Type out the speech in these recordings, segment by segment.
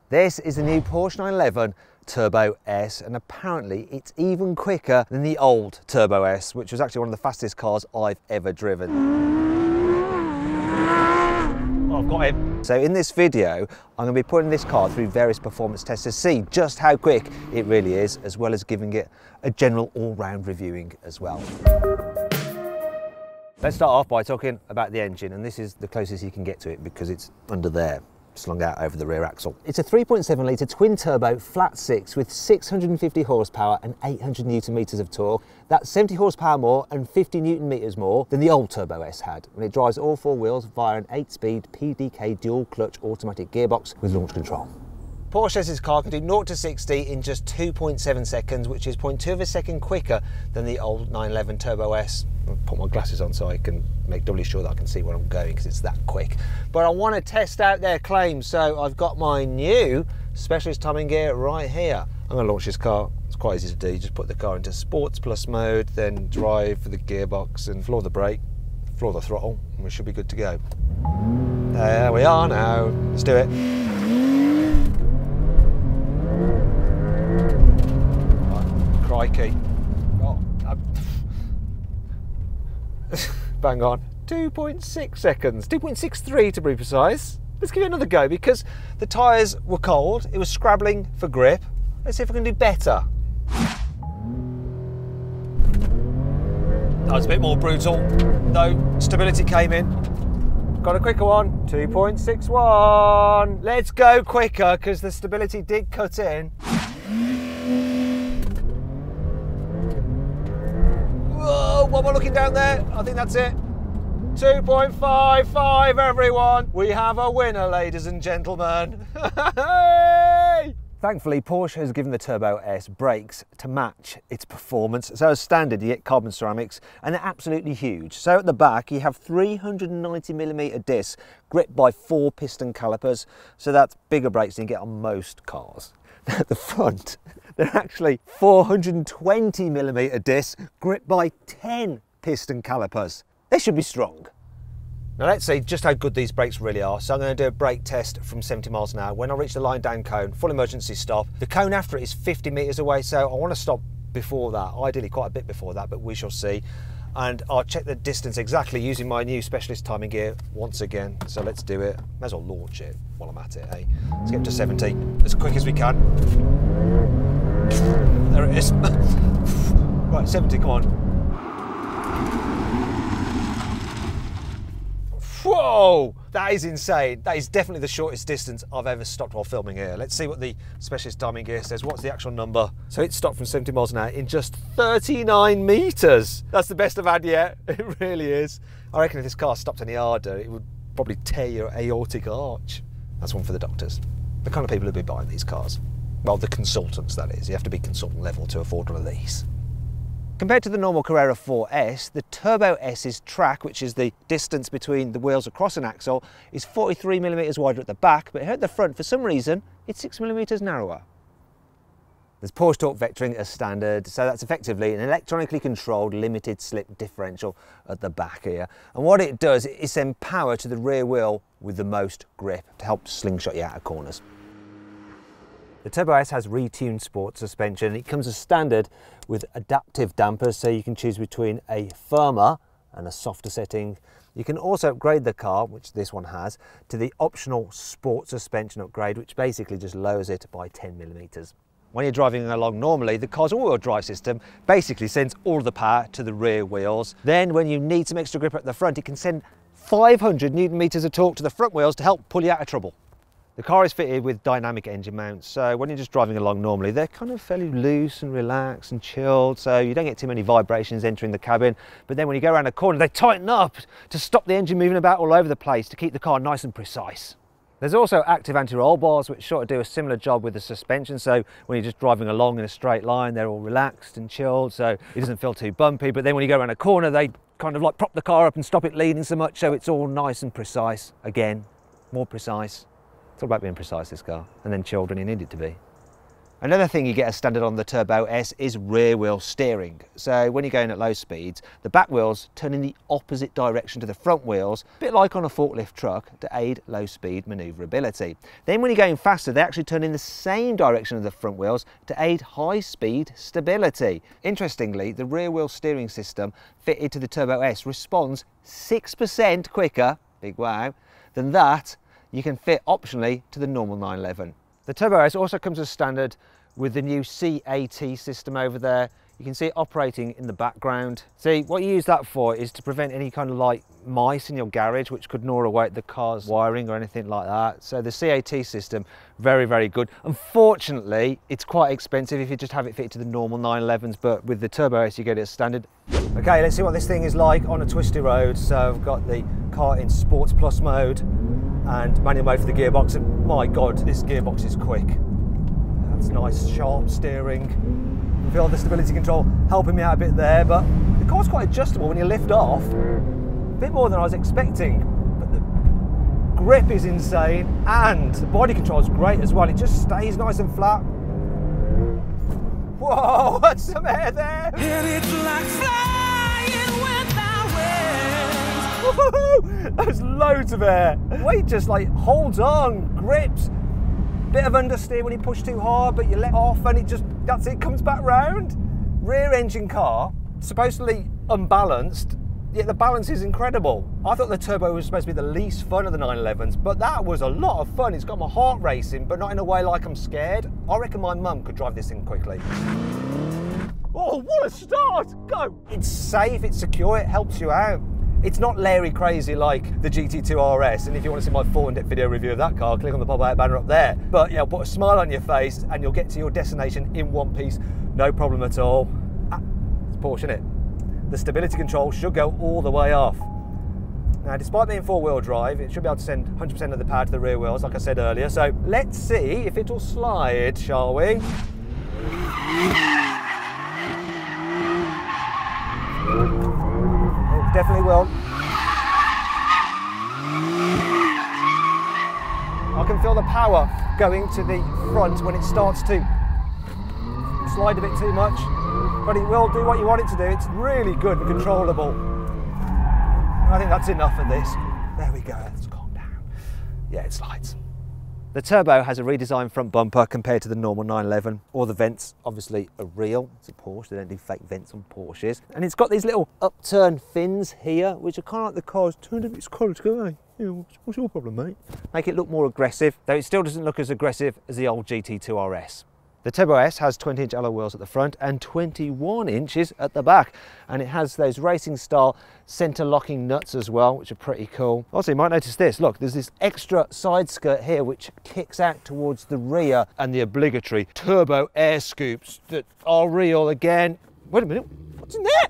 This is the new Porsche 911 Turbo S, and apparently it's even quicker than the old Turbo S, which was actually one of the fastest cars I've ever driven. Oh, I've got him. So in this video, I'm going to be putting this car through various performance tests to see just how quick it really is, as well as giving it a general all-round reviewing as well. Let's start off by talking about the engine, and this is the closest you can get to it because it's under there, slung out over the rear axle. It's a 3.7 litre twin turbo flat six with 650 horsepower and 800 newton meters of torque. That's 70 horsepower more and 50 newton meters more than the old Turbo S had, when it drives all four wheels via an 8-speed PDK dual clutch automatic gearbox with launch control. Porsche's car can do 0 to 60 in just 2.7 seconds, which is 0.2 of a second quicker than the old 911 Turbo S. I'll put my glasses on so I can make doubly sure that I can see where I'm going because it's that quick. But I want to test out their claims, so I've got my new specialist timing gear right here. I'm going to launch this car. It's quite easy to do. You just put the car into Sports Plus mode, then drive for the gearbox and floor the brake, floor the throttle, and we should be good to go. There we are now. Let's do it. Crikey. Oh, bang on. 2.6 seconds. 2.63 to be precise. Let's give it another go because the tyres were cold. It was scrabbling for grip. Let's see if I can do better. That was a bit more brutal, though stability came in. Got a quicker one. 2.61. Let's go quicker because the stability did cut in. Whoa, what am I looking down there? I think that's it. 2.55, everyone. We have a winner, ladies and gentlemen. Hey! Thankfully, Porsche has given the Turbo S brakes to match its performance. So as standard, you get carbon ceramics, and they're absolutely huge. So at the back, you have 390mm discs gripped by 4 piston calipers. So that's bigger brakes than you get on most cars. At the front, they're actually 420mm discs gripped by 10 piston calipers. They should be strong. Now let's see just how good these brakes really are. So I'm going to do a brake test from 70 miles an hour. When I reach the line down cone, full emergency stop. The cone after it is 50 meters away, so I want to stop before that, ideally quite a bit before that, but we shall see. And I'll check the distance exactly using my new specialist timing gear once again. So let's do it. May as well launch it while I'm at it, eh? Let's get to 70 as quick as we can. There it is. Right, 70, come on. Whoa, that is insane. That is definitely the shortest distance I've ever stopped while filming here. Let's see what the specialist timing gear says. What's the actual number? So it stopped from 70 miles an hour in just 39 meters. That's the best I've had yet. It really is. I reckon if this car stopped any harder, it would probably tear your aortic arch. That's one for the doctors. The kind of people who'd be buying these cars. Well, the consultants, that is. You have to be consultant level to afford one of these. Compared to the normal Carrera 4S, the Turbo S's track, which is the distance between the wheels across an axle, is 43mm wider at the back, but here at the front, for some reason, it's 6mm narrower. There's Porsche torque vectoring as standard, so that's effectively an electronically controlled limited slip differential at the back here. And what it does is send power to the rear wheel with the most grip to help slingshot you out of corners. The Turbo S has retuned sport suspension. It comes as standard with adaptive dampers, so you can choose between a firmer and a softer setting. You can also upgrade the car, which this one has, to the optional sport suspension upgrade, which basically just lowers it by 10mm. When you're driving along normally, the car's all-wheel drive system basically sends all of the power to the rear wheels. Then when you need some extra grip at the front, it can send 500 newton meters of torque to the front wheels to help pull you out of trouble. The car is fitted with dynamic engine mounts, so when you're just driving along normally, they're kind of fairly loose and relaxed and chilled, so you don't get too many vibrations entering the cabin. But then when you go around a corner, they tighten up to stop the engine moving about all over the place to keep the car nice and precise. There's also active anti-roll bars, which sort of do a similar job with the suspension, so when you're just driving along in a straight line, they're all relaxed and chilled, so it doesn't feel too bumpy. But then when you go around a corner, they kind of like prop the car up and stop it leaning so much, so it's all nice and precise. Again, more precise. It's all about being precise, this car, and then chilled when you need it to be. Another thing you get as standard on the Turbo S is rear wheel steering. So when you're going at low speeds, the back wheels turn in the opposite direction to the front wheels, a bit like on a forklift truck, to aid low speed manoeuvrability. Then when you're going faster, they actually turn in the same direction as the front wheels to aid high speed stability. Interestingly, the rear wheel steering system fitted to the Turbo S responds 6% quicker, big wow, than that you can fit optionally to the normal 911. The Turbo S also comes as standard with the new CAT system over there. You can see it operating in the background. See, what you use that for is to prevent any kind of like mice in your garage which could gnaw away at the car's wiring or anything like that. So the CAT system, very, very good. Unfortunately, it's quite expensive if you just have it fitted to the normal 911s, but with the Turbo S you get it as standard. Okay, let's see what this thing is like on a twisty road. So I've got the car in Sports Plus mode and manual mode for the gearbox, and my god, this gearbox is quick. That's nice sharp steering. I feel the stability control helping me out a bit there, but the car's quite adjustable when you lift off, a bit more than I was expecting, but the grip is insane and the body control is great as well. It just stays nice and flat. Whoa, that's some air there. And it's like flying without wings. Woohoo! There's loads of air. Weight just like holds on, grips. Bit of understeer when you push too hard, but you let off and it just, that's it, comes back round. Rear engine car, supposedly unbalanced, yet the balance is incredible. I thought the Turbo was supposed to be the least fun of the 911s, but that was a lot of fun. It's got my heart racing, but not in a way like I'm scared. I reckon my mum could drive this thing quickly. Oh, what a start! Go! It's safe, it's secure, it helps you out. It's not Larry crazy like the GT2 RS, and if you want to see my full in-depth video review of that car, click on the pop-out banner up there. But you know, put a smile on your face and you'll get to your destination in one piece, no problem at all. It's Porsche, isn't it? The stability control should go all the way off. Now, despite being four-wheel drive, it should be able to send 100% of the power to the rear wheels, like I said earlier. So let's see if it'll slide, shall we? Definitely will. I can feel the power going to the front when it starts to slide a bit too much, but it will do what you want it to do. It's really good and controllable. I think that's enough of this. There we go, let's calm down. Yeah, it slides. The Turbo has a redesigned front bumper compared to the normal 911. All the vents obviously are real. It's a Porsche, they don't do fake vents on Porsches. And it's got these little upturned fins here, which are kind of like the car's turned up its collar to go, hey, what's your problem, mate? Make it look more aggressive, though it still doesn't look as aggressive as the old GT2 RS. The Turbo S has 20-inch alloy wheels at the front and 21 inches at the back. And it has those racing style center locking nuts as well, which are pretty cool. Also, you might notice this, look, there's this extra side skirt here which kicks out towards the rear, and the obligatory turbo air scoops that are real again. Wait a minute, what's in there?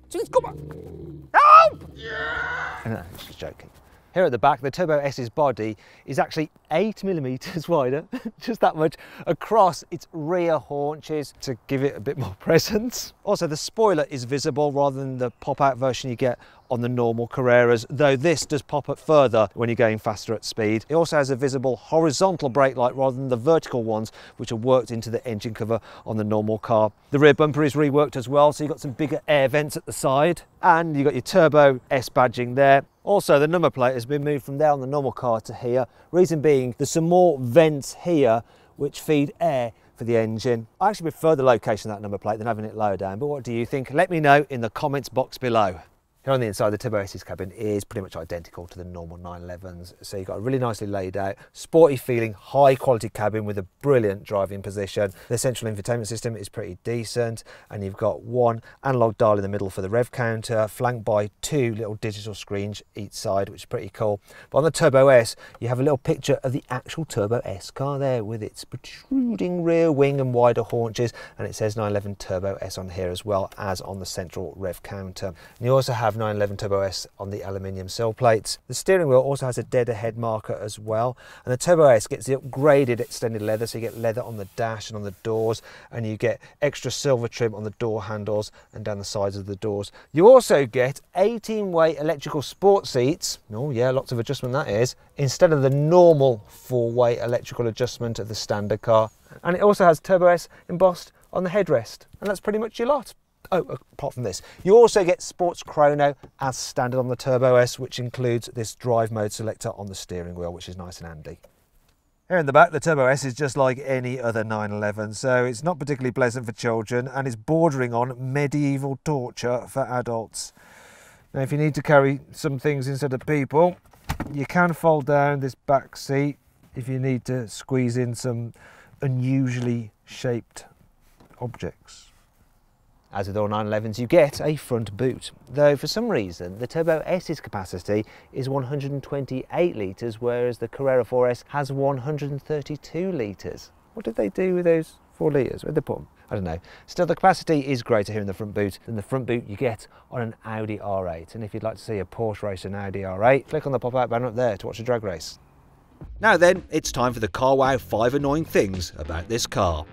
Jeez, come on. Help! Yeah. No, I'm just joking. Here at the back, the Turbo S's body is actually 8mm wider, just that much, across its rear haunches to give it a bit more presence. Also, the spoiler is visible rather than the pop-out version you get on the normal Carreras, though this does pop up further when you're going faster at speed. It also has a visible horizontal brake light rather than the vertical ones, which are worked into the engine cover on the normal car. The rear bumper is reworked as well, so you've got some bigger air vents at the side, and you've got your Turbo S badging there. Also, the number plate has been moved from there on the normal car to here. Reason being, there's some more vents here which feed air for the engine. I actually prefer the location of that number plate than having it lower down, but what do you think? Let me know in the comments box below. Here on the inside, the Turbo S's cabin is pretty much identical to the normal 911s. So you've got a really nicely laid out, sporty feeling, high quality cabin with a brilliant driving position. The central infotainment system is pretty decent, and you've got one analog dial in the middle for the rev counter, flanked by two little digital screens each side, which is pretty cool. But on the Turbo S, you have a little picture of the actual Turbo S car there with its protruding rear wing and wider haunches, and it says 911 Turbo S on here as well as on the central rev counter. And you also have have 911 Turbo S on the aluminium sill plates. The steering wheel also has a dead ahead marker as well, and the Turbo S gets the upgraded extended leather, so you get leather on the dash and on the doors, and you get extra silver trim on the door handles and down the sides of the doors. You also get 18-way electrical sport seats. Oh yeah, lots of adjustment that is, instead of the normal 4-way electrical adjustment of the standard car. And it also has Turbo S embossed on the headrest, and that's pretty much your lot. Oh, apart from this, you also get Sports Chrono as standard on the Turbo S, which includes this drive mode selector on the steering wheel, which is nice and handy. Here in the back, the Turbo S is just like any other 911, so it's not particularly pleasant for children and is bordering on medieval torture for adults. Now, if you need to carry some things instead of people, you can fold down this back seat if you need to squeeze in some unusually shaped objects. As with all 911s, you get a front boot, though for some reason the Turbo S's capacity is 128 litres, whereas the Carrera 4S has 132 litres. What did they do with those 4 litres? Where'd they put them? I don't know. Still, the capacity is greater here in the front boot than the front boot you get on an Audi R8. And if you'd like to see a Porsche race an Audi R8, click on the pop-out banner up there to watch a drag race. Now then, it's time for the carwow 5 annoying things about this car.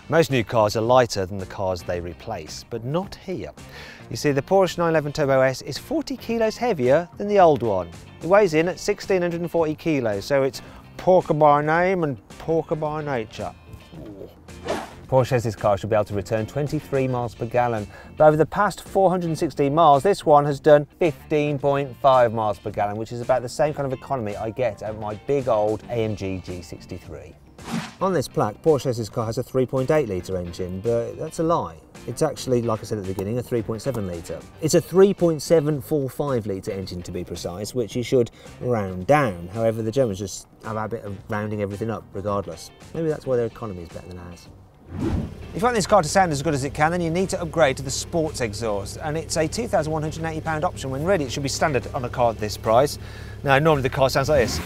Most new cars are lighter than the cars they replace, but not here. You see, the Porsche 911 Turbo S is 40 kilos heavier than the old one. It weighs in at 1,640 kilos, so it's porker by name and porker by nature. Porsche says this car should be able to return 23 miles per gallon, but over the past 416 miles, this one has done 15.5 miles per gallon, which is about the same kind of economy I get at my big old AMG G63. On this plaque, Porsche says this car has a 3.8 litre engine, but that's a lie. It's actually, like I said at the beginning, a 3.7 litre. It's a 3.745 litre engine to be precise, which you should round down. However, the Germans just have a habit of rounding everything up regardless. Maybe that's why their economy is better than ours. If you want this car to sound as good as it can, then you need to upgrade to the sports exhaust, and it's a £2,180 option when really it should be standard on a car at this price. Now, normally the car sounds like this.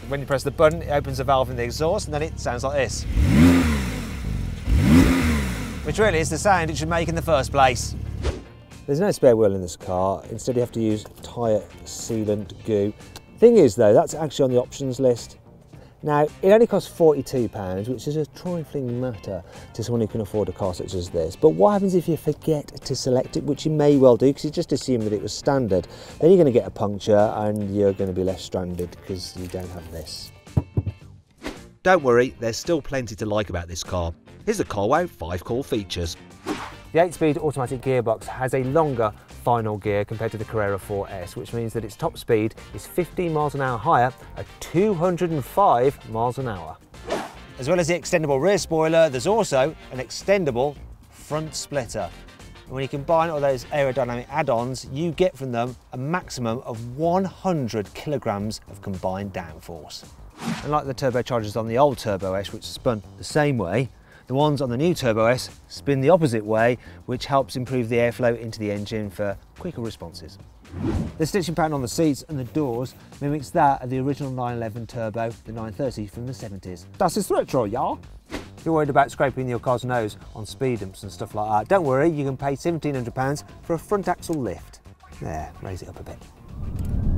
When you press the button, it opens a valve in the exhaust, and then it sounds like this. Which really is the sound it should make in the first place. There's no spare wheel in this car. Instead, you have to use tyre sealant goo. Thing is, though, that's actually on the options list. Now, it only costs £42, which is a trifling matter to someone who can afford a car such as this. But what happens if you forget to select it, which you may well do, because you just assume that it was standard? Then you're going to get a puncture and you're going to be left stranded because you don't have this. Don't worry, there's still plenty to like about this car. Here's the carwow 5 core features. The 8-speed automatic gearbox has a longer final gear compared to the Carrera 4S, which means that its top speed is 15 miles an hour higher at 205 miles an hour. As well as the extendable rear spoiler, there's also an extendable front splitter. And when you combine all those aerodynamic add-ons, you get from them a maximum of 100 kilograms of combined downforce. Unlike the turbochargers on the old Turbo S, which spun the same way, the ones on the new Turbo S spin the opposite way, which helps improve the airflow into the engine for quicker responses. The stitching pattern on the seats and the doors mimics that of the original 911 Turbo, the 930 from the 70s. Das ist retro, ja? If you're worried about scraping your car's nose on speed bumps and stuff like that, don't worry, you can pay £1,700 for a front axle lift. There, raise it up a bit.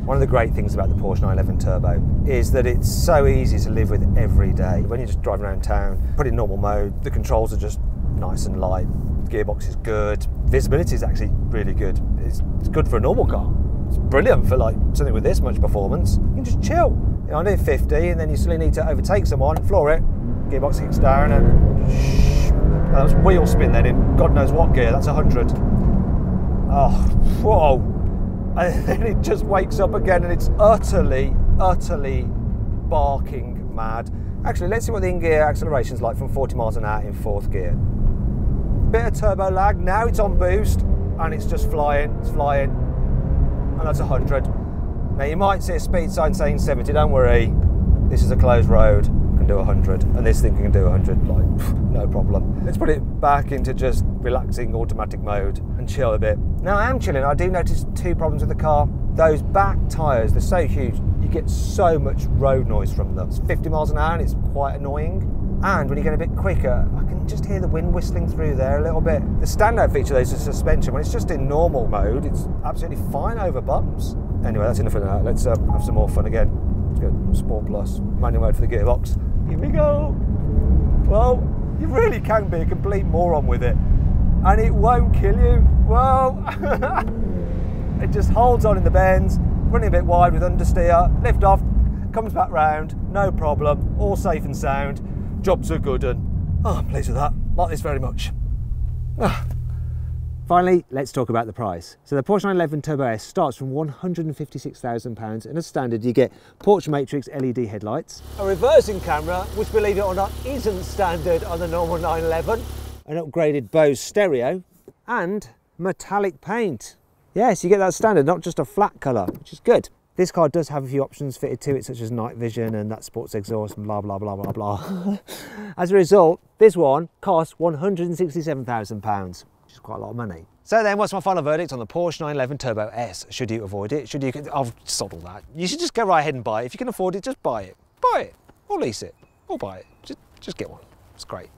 One of the great things about the Porsche 911 Turbo is that it's so easy to live with every day. When you're just driving around town, put it in normal mode, the controls are just nice and light, the gearbox is good, visibility is actually really good. It's good for a normal car. It's brilliant for like something with this much performance. You can just chill. You know, I do 50 and then you suddenly need to overtake someone, floor it, gearbox kicks down and shh. That was wheel spin then in God knows what gear, that's 100. Oh, whoa. And then it just wakes up again and it's utterly barking mad. Actually, let's see what the in-gear acceleration is like from 40 miles an hour in 4th gear. Bit of turbo lag, now it's on boost and it's just flying, and that's 100. Now you might see a speed sign saying 70, don't worry, this is a closed road, can do 100, and this thing can do 100, like, no problem. Let's put it back into just relaxing automatic mode and chill a bit. Now I am chilling, I do notice 2 problems with the car. Those back tyres, they're so huge, you get so much road noise from them. It's 50 miles an hour and it's quite annoying. And when you get a bit quicker, I can just hear the wind whistling through there a little bit. The standout feature though is the suspension. When it's just in normal mode, it's absolutely fine over bumps. Anyway, that's enough of that. Let's have some more fun again. Let's go Sport Plus, manual mode for the gearbox. Here we go. Well, you really can be a complete moron with it. And it won't kill you. Well, it just holds on in the bends, running a bit wide with understeer, lift off, comes back round, no problem, all safe and sound. Jobs are good and I'm pleased with that. Like this very much. Finally, let's talk about the price. So the Porsche 911 Turbo S starts from £156,000 and as standard you get Porch Matrix LED headlights, a reversing camera, which believe it or not isn't standard on the normal 911, an upgraded Bose stereo and metallic paint. Yes, you get that standard, not just a flat colour, which is good. This car does have a few options fitted to it, such as night vision and that sports exhaust and blah, blah, blah, blah, blah. As a result, this one costs £167,000, which is quite a lot of money. So then, what's my final verdict on the Porsche 911 Turbo S? Should you avoid it? Should you, I've sod all that. You should just go right ahead and buy it. If you can afford it, just buy it. Buy it, or lease it, or buy it. Just get one, it's great.